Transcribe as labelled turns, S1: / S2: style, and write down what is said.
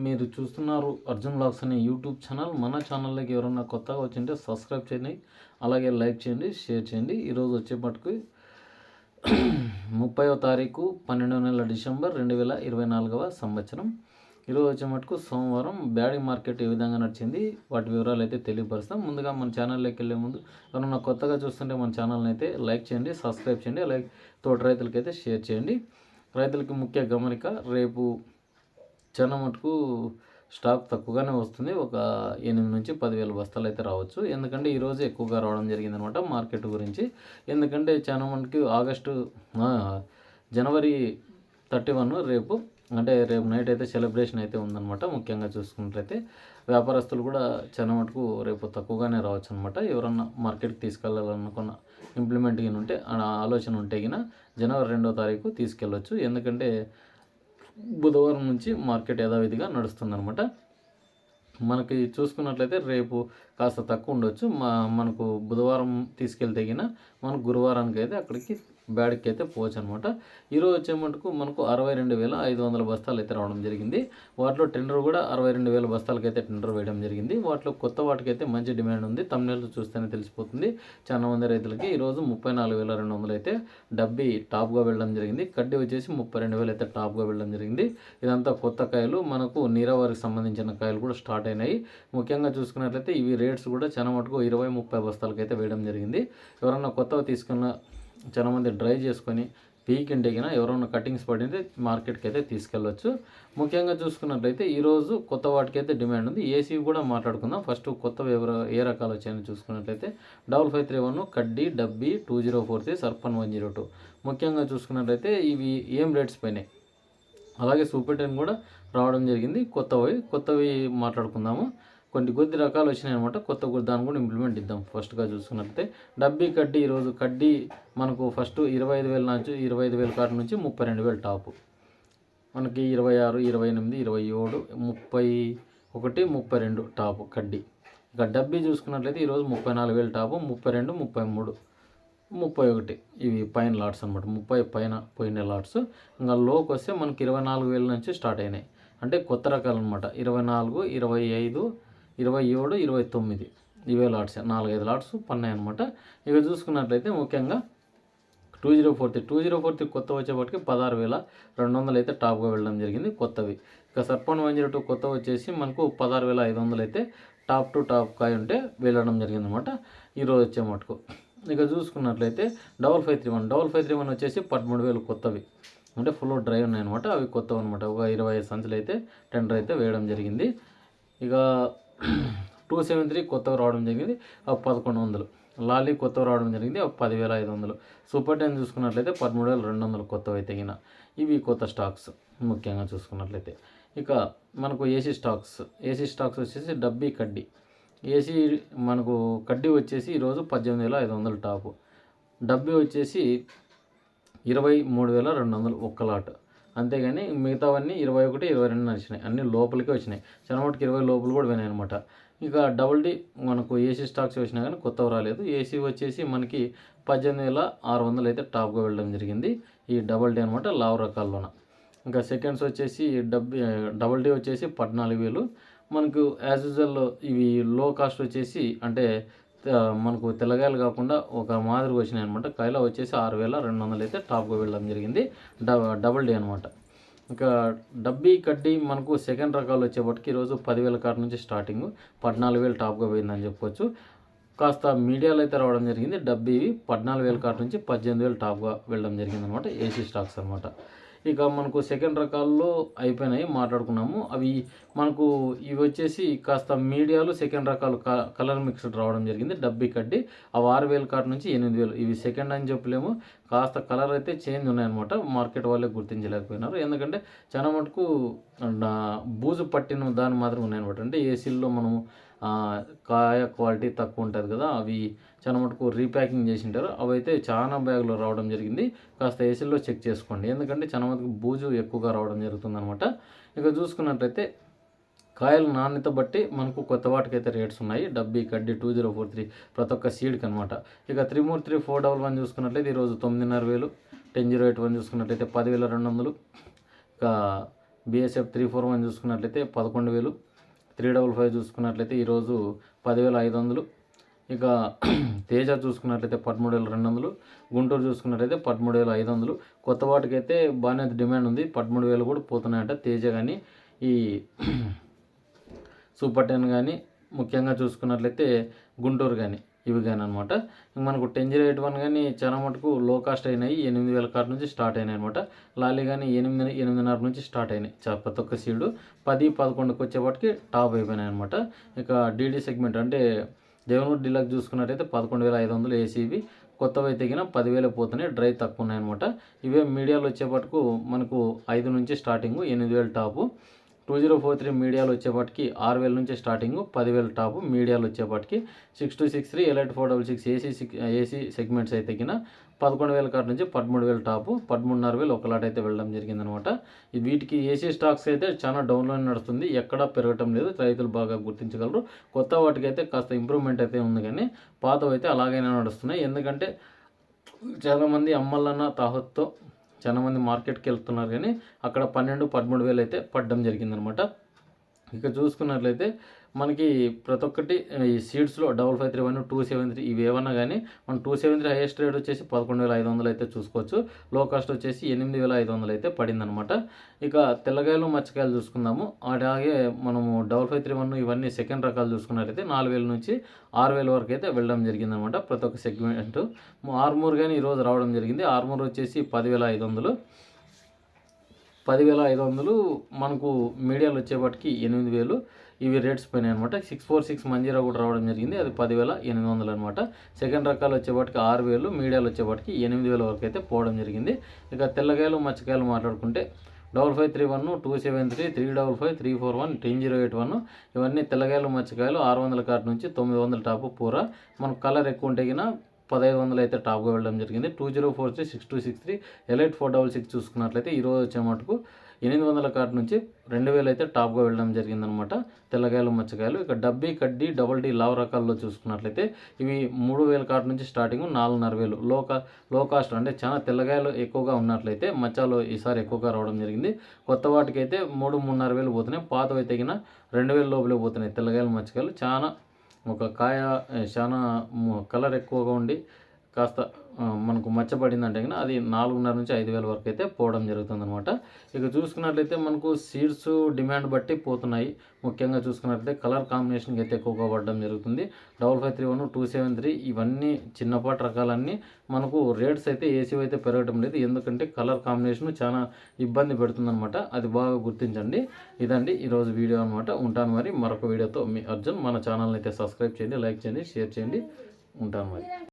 S1: మీరు చూస్తున్నారు అర్జున్ వ్లాగ్స్ అనే యూట్యూబ్ ఛానల్. మన ఛానల్లోకి ఎవరైనా కొత్తగా వచ్చింటే సబ్స్క్రైబ్ చేయండి, అలాగే లైక్ చేయండి, షేర్ చేయండి. ఈరోజు వచ్చేపట్టుకు 30వ తారీఖు 12వ నెల డిసెంబర్ 2024వ సంవత్సరం. ఈరోజు వచ్చే మటుకు సోమవారం. బ్యాడీ మార్కెట్ ఏ విధంగా నడిచింది వాటి వివరాలు అయితే తెలియపరుస్తాం. ముందుగా మన ఛానల్లోకి వెళ్ళే ముందు ఎవరైనా కొత్తగా చూస్తుంటే మన ఛానల్ని అయితే లైక్ చేయండి, సబ్స్క్రైబ్ చేయండి, అలాగే తోటి రైతులకైతే షేర్ చేయండి. రైతులకి ముఖ్య గమనిక, రేపు చాలా మటుకు స్టాక్ తక్కువగానే వస్తుంది. ఒక 8 నుంచి 10,000 బస్తాలు అయితే రావచ్చు. ఎందుకంటే ఈరోజు ఎక్కువగా రావడం జరిగింది అనమాట మార్కెట్ గురించి. ఎందుకంటే చాలా మటుకు జనవరి 31 రేపు, అంటే రేపు నైట్ అయితే సెలబ్రేషన్ అయితే ఉందన్నమాట. ముఖ్యంగా చూసుకున్నట్లయితే వ్యాపారస్తులు కూడా చాలా మటుకు రేపు తక్కువగానే రావచ్చు అనమాట. ఎవరన్నా మార్కెట్కి తీసుకెళ్ళాలనుకున్న ఇంప్లిమెంట్ ఉంటే ఆలోచన ఉంటే గిన జనవరి 2వ తారీఖు తీసుకెళ్ళవచ్చు. ఎందుకంటే బుధవారం నుంచి మార్కెట్ యథావిధిగా నడుస్తుందన్నమాట. మనకి చూసుకున్నట్లయితే రేపు కాస్త తక్కువ ఉండొచ్చు. మనకు బుధవారం తీసుకెళ్తే గిన మనకు గురువారానికి అయితే అక్కడికి బ్యాడ్కి అయితే పోవచ్చు అనమాట. ఈరోజు వచ్చే మటుకు మనకు 62,500 బస్తాలు అయితే రావడం జరిగింది. వాటిలో టెండర్ కూడా 62,000 బస్తాలకి అయితే టెండర్ వేయడం జరిగింది. వాటిలో కొత్త వాటికైతే మంచి డిమాండ్ ఉంది. తమ్నేల్ చూస్తేనే తెలిసిపోతుంది. చాలా మంది రైతులకి ఈరోజు 34,200 అయితే డబ్బీ టాప్గా వెళ్ళడం జరిగింది. కడ్డీ వచ్చేసి 32,000 అయితే టాప్గా వెళ్ళడం జరిగింది. ఇదంతా కొత్త కాయలు, మనకు నీరావరికి సంబంధించిన కాయలు కూడా స్టార్ట్ అయినాయి. ముఖ్యంగా చూసుకున్నట్లయితే ఇవి రేట్స్ కూడా చాలా మటుకు 20-30 బస్తాలకి అయితే వేయడం జరిగింది. ఎవరన్నా కొత్తగా తీసుకున్న చాలా మంది డ్రై చేసుకొని పీకింటే కినా ఎవరైనా కటింగ్స్ పడింటే మార్కెట్కి అయితే తీసుకెళ్ళవచ్చు. ముఖ్యంగా చూసుకున్నట్లయితే ఈరోజు కొత్త వాటికి అయితే డిమాండ్ ఉంది. ఏసీ కూడా మాట్లాడుకుందాం. ఫస్ట్ కొత్తవి ఏ రకాలు వచ్చాయని చూసుకున్నట్లయితే 5531 కడ్డీ, డబ్బీ, 2043 సర్పన్ 102. ముఖ్యంగా చూసుకున్నట్లయితే ఇవి ఏం రేట్స్ పైనాయి. అలాగే సూపర్ 10 కూడా రావడం జరిగింది. కొత్తవి మాట్లాడుకుందాము. కొద్ది రకాలు వచ్చినాయి అనమాట. దాన్ని కూడా ఇంప్లిమెంట్ ఇద్దాం. ఫస్ట్గా చూసుకున్నట్లయితే డబ్బీ కడ్డీ. ఈరోజు కడ్డీ మనకు ఫస్ట్ 25,000 నుంచి 25,000 కాటు నుంచి 32,000 టాపు. మనకి 26, 28, 27, 31, 32 టాపు కడ్డీ. ఇక డబ్బీ చూసుకున్నట్లయితే ఈరోజు 34,000 టాపు, 32, 33, 31 ఇవి పైన లాట్స్ అనమాట. 30 పైన పోయిన లాట్స్. ఇంకా లోకి వస్తే మనకి 24,000 నుంచి స్టార్ట్ అయినాయి. అంటే కొత్త రకాలు అనమాట. 24, 25, 27, 29 ఇవే లాట్స్. 4-5 లాట్స్ పన్నాయి అనమాట. ఇక చూసుకున్నట్లయితే ముఖ్యంగా 2043 కొత్త వచ్చేపటికి 16,200 అయితే టాప్గా వెళ్ళడం జరిగింది కొత్తవి. ఇక సర్పన్ 102 కొత్త వచ్చేసి మనకు 16,500 అయితే టాప్ టు టాప్ కాయ ఉంటే వెళ్ళడం జరిగింది అనమాట ఈరోజు వచ్చే మటుకు. ఇక చూసుకున్నట్లయితే 5531 వచ్చేసి 13,000 కొత్తవి, అంటే ఫుల్ డ్రై ఉన్నాయన్నమాట. అవి కొత్తవి అనమాట. ఒక 25 సంచులు అయితే టెండర్ అయితే వేయడం జరిగింది. ఇక 273 కొత్తవి రావడం జరిగింది. అవి 1,100. లాలీ కొత్తవి రావడం జరిగింది. అవి 10,500. సూపర్ 10 చూసుకున్నట్లయితే 13,200 కొత్తవి అయితే గిన. ఇవి కొత్త స్టాక్స్ ముఖ్యంగా చూసుకున్నట్లయితే. ఇక మనకు ఏసీ స్టాక్స్ వచ్చేసి డబ్బీ కడ్డీ. ఏసీ మనకు కడ్డీ వచ్చేసి ఈరోజు 18,500 టాపు. డబ్బీ వచ్చేసి 23,200 ఒక్క లాట్. అంతేగాని మిగతావన్నీ 21, 22 నడిచినాయి. అన్నీ లోపలికే వచ్చినాయి. చనమటికి 20 లోపల కూడా పోయినాయి అనమాట. ఇక డబుల్ డి మనకు ఏసీ స్టాక్స్ వచ్చినా కానీ కొత్తవి రాలేదు. ఏసీ వచ్చేసి మనకి 18,600 అయితే టాప్గా వెళ్ళడం జరిగింది. ఈ డబుల్ డి అనమాట లావ్ రకాల్లోన. ఇంకా సెకండ్స్ వచ్చేసి డబుల్ డి వచ్చేసి 14,000. మనకు యాజ్ యూజువల్ ఇవి లో కాస్ట్ వచ్చేసి అంటే మనకు తెల్లగాయలు కాకుండా ఒక మాదిరిగా వచ్చినాయి అనమాట. కాయలో వచ్చేసి 6,200 అయితే టాప్గా వెళ్ళడం జరిగింది. డబుల్ డే అనమాట. ఇంకా డబ్బీ కడ్డీ మనకు సెకండ్ రకాలు వచ్చేపటికి ఈరోజు 10,000 కాటు నుంచి స్టార్టింగ్ 14,000 టాప్గా పోయిందని చెప్పొచ్చు. కాస్త మీడియాలో అయితే రావడం జరిగింది. డబ్బీ 14,000 కాటు నుంచి 18,000 టాప్గా వెళ్ళడం జరిగింది అనమాట. ఏసీ స్టాక్స్ అనమాట. ఇక మనకు సెకండ్ రకాల్లో అయిపోయినాయి మాట్లాడుకున్నాము. అవి మనకు ఇవి వచ్చేసి కాస్త మీడియాలు సెకండ్ రకాలు కలర్ మిక్స్డ్ రావడం జరిగింది. డబ్బీ కడ్డీ అవి 6,000 కాటు నుంచి 8,000. ఇవి సెకండ్ అని చెప్పలేము. కాస్త కలర్ అయితే చేంజ్ ఉన్నాయన్నమాట. మార్కెట్ వాళ్ళే గుర్తించలేకపోయినారు. ఎందుకంటే చాలా మటుకు బూజు పట్టిన దాని మాత్రం ఉన్నాయన్నమాట. అంటే ఏసీల్లో మనము కాయ క్వాలిటీ తక్కువ ఉంటుంది కదా, అవి చాలా మటుకు రీప్యాకింగ్ చేసి ఉంటారు. అవి అయితే చాలా బ్యాగులు రావడం జరిగింది. కాస్త ఏసీల్లో చెక్ చేసుకోండి. ఎందుకంటే చాలా మటుకు బూజు ఎక్కువగా రావడం జరుగుతుందన్నమాట. ఇక చూసుకున్నట్లయితే కాయల నాణ్యత బట్టి మనకు కొత్త వాటికైతే రేట్స్ ఉన్నాయి. డబ్బీ కడ్డీ 2043 ప్రతి ఒక్క సీడ్కి అనమాట. ఇక 333 411 చూసుకున్నట్లయితే ఈరోజు 9,500. 1008 చూసుకున్నట్లయితే 10,200. ఇక BSF 341 చూసుకున్నట్లయితే 11,000, 355 చూసుకున్నట్లయితే ఈరోజు 10,500. ఇక తేజ చూసుకున్నట్లయితే 13,200, గుంటూరు చూసుకున్నట్లయితే 13,500. కొత్త వాటికైతే బాగానే డిమాండ్ ఉంది, 13,000 కూడా పోతున్నాయంట తేజ కానీ ఈ సూపర్ 10 కానీ, ముఖ్యంగా చూసుకున్నట్లయితే గుంటూరు కానీ ఇవి కానీ అనమాట. మనకు 1008 కానీ చాలా మటుకు లో కాస్ట్ అయినాయి, 8,000 కాడ నుంచి స్టార్ట్ అయినాయి అనమాట. లాలీ కానీ 8,500 నుంచి స్టార్ట్ అయినాయి ప్రతి ఒక్క సీడు. 10-11కి వచ్చేపాటికి టాప్ అయిపోయినాయి అనమాట. ఇక DD సెగ్మెంట్ అంటే దేవునూరు డీలక్స్ చూసుకున్నట్టయితే 11,500 ఏసీబీ. కొత్తవి అయితే 10,000 పోతున్నాయి, డ్రై తక్కువ ఉన్నాయన్నమాట. ఇవే మీడియాలో వచ్చేపట్టుకు మనకు 5 నుంచి స్టార్టింగ్, 8,000 టాపు. 2043 మీడియాలో వచ్చేపాటికి 6,000 నుంచి స్టార్టింగ్, 10,000 టాపు మీడియాలో వచ్చేపాటికి. 6263 ఎలైట్ 466 ఏసీ సెగ్మెంట్స్ అయితే 11,000 కాడ నుంచి 13,000 టాపు, 13,500 ఒక లాట్ అయితే వెళ్ళడం జరిగిందనమాట. వీటికి ఏసీ స్టాక్స్ అయితే చాలా డౌన్లోనే నడుస్తుంది, ఎక్కడా పెరగటం లేదు, రైతులు బాగా గుర్తించగలరు. కొత్త వాటికైతే కాస్త ఇంప్రూవ్మెంట్ అయితే ఉంది కానీ పాతవి అయితే అలాగైనా నడుస్తున్నాయి. ఎందుకంటే చాలామంది అమ్మలన్న తాహత్తో చాలామంది మార్కెట్కి వెళ్తున్నారు కానీ అక్కడ 12-13,000 అయితే పడడం జరిగిందనమాట. ఇక చూసుకున్నట్లయితే మనకి ప్రతి ఒక్కటి ఈ సీడ్స్లో 5531, 273 ఇవి ఏమన్నా కానీ మనం 273 హైయెస్ట్ రేట్ వచ్చేసి 11,500 అయితే చూసుకోవచ్చు. లో కాస్ట్ వచ్చేసి 8,500 అయితే పడిందనమాట. ఇక తెల్లగాయలు మచ్చకాయలు చూసుకుందాము. అలాగే మనము 5531 ఇవన్నీ సెకండ్ రకాలు చూసుకున్నట్లయితే 4,000 నుంచి 6,000 వరకు అయితే వెళ్ళడం జరిగిందనమాట ప్రతి ఒక్క సెగ్మెంట్. ఆర్మూర్ కానీ ఈరోజు రావడం జరిగింది. ఆర్మూర్ వచ్చేసి 10,500. 10,500 మనకు మీడియాలో వచ్చేపాటికి 8,000 ఇవి రేట్స్ పోయినాయి అనమాట. 646 మంజీరా కూడా రావడం జరిగింది, అది 10,800 అనమాట. సెకండ్ రకాలు వచ్చేపాటికి 6,000, మీడియాలో వచ్చేపాటికి 8,000 వరకు అయితే పోవడం జరిగింది. ఇక తెల్లగాయలు మచ్చకాయలు మాట్లాడుకుంటే 5531, 273, 355, 341, 10081 ఇవన్నీ తెల్లగాయలు మచ్చకాయలు 600 కాటి నుంచి 900 టాపు పూర. మనకు కలర్ ఎక్కువ ఉంటే 1,500 అయితే టాప్గా వెళ్ళడం జరిగింది. 2043, 6263 ఎలైట్ 466 చూసుకున్నట్లయితే ఈరోజు వచ్చే మటుకు 800 కాటి నుంచి 2,000 అయితే టాప్గా వెళ్ళడం జరిగిందనమాట తెల్లగాయలు మచ్చకాయలు. ఇక డబ్బీ కడ్డీ డబల్ టీ లావ్ రకాల్లో చూసుకున్నట్లయితే ఇవి 3,000 కాటి నుంచి స్టార్టింగ్, 4,500 లో కాస్ట్. అంటే చాలా తెల్లగాయలు ఎక్కువగా ఉన్నట్లయితే మచ్చాలు ఈసారి ఎక్కువగా రావడం జరిగింది. కొత్త వాటికైతే 3,500 పోతున్నాయి, పాతవి అయితే 2,000 లోపలే పోతున్నాయి తెల్లగాయలు మచ్చకాయలు. చాలా ఒక కాయ చాలా కలర్ ఎక్కువగా ఉండి కాస్త మనకు మచ్చబడిందంటే అది 4,500 నుంచి 5,000 వరకు అయితే పోవడం జరుగుతుందన్నమాట. ఇక చూసుకున్నట్లయితే మనకు సీడ్స్ డిమాండ్ బట్టి పోతున్నాయి. ముఖ్యంగా చూసుకున్నట్లయితే కలర్ కాంబినేషన్కి అయితే ఎక్కువగా పడడం జరుగుతుంది. 5531, 273 ఇవన్నీ చిన్నపాటి రకాలన్నీ మనకు రేట్స్ అయితే ఏసీ అయితే పెరగడం లేదు, ఎందుకంటే కలర్ కాంబినేషన్ చాలా ఇబ్బంది పెడుతుందన్నమాట. అది బాగా గుర్తించండి. ఇదండి ఈరోజు వీడియో అనమాట. ఉంటాను మరి మరొక వీడియోతో. మీ అర్జున్. మన ఛానల్ని అయితే సబ్స్క్రైబ్ చేయండి, లైక్ చేయండి, షేర్ చేయండి. ఉంటాను మరి.